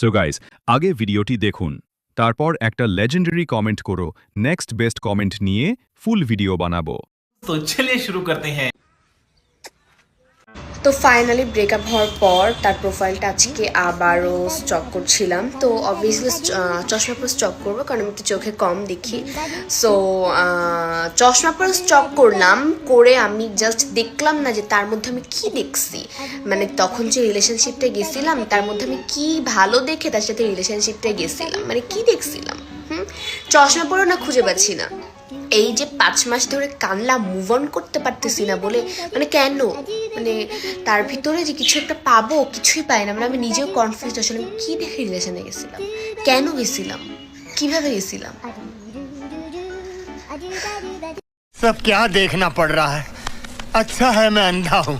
So guys, আগে ভিডিওটি দেখুন, তারপর একটা লেজেন্ডারি কমেন্ট করো, নেক্সট বেস্ট কমেন্ট নিয়ে ফুল ভিডিও বানাবো। तो चलिए शुरू करते हैं। তো ফাইনালি ব্রেকআপ হওয়ার পর তার প্রোফাইলটা আজকে আবারও স্টক করছিলাম। তো অবভিয়াসলি চশমা পরে স্টক করবো, কারণ আমি একটু চোখে কম দেখি। সো চশমা পরে স্টক করলাম, করে আমি জাস্ট দেখলাম না যে তার মধ্যে আমি কি দেখছি। মানে তখন যে রিলেশনশিপটা গেছিলাম তার মধ্যে আমি কি ভালো দেখে তার সাথে রিলেশনশিপটা গেছিলাম, মানে কি দেখছিলাম। চশমা পরেও না খুঁজে পাচ্ছি না। এই যে 5 মাস ধরে কানলা মুভ অন করতে পারতেছি না বলে, মানে কেন, মানে তার ভিতরে যে কিছু একটা পাবো কিছুই পাই না। মানে আমি নিজেও কনফিউজ, আসলে আমি কি দেখে রিলেশনে গেছিলাম, কেন গেছিলাম, কিভাবে গেছিলাম। सब क्या देखना पड़ रहा है। अच्छा है मैं अंधा हूँ।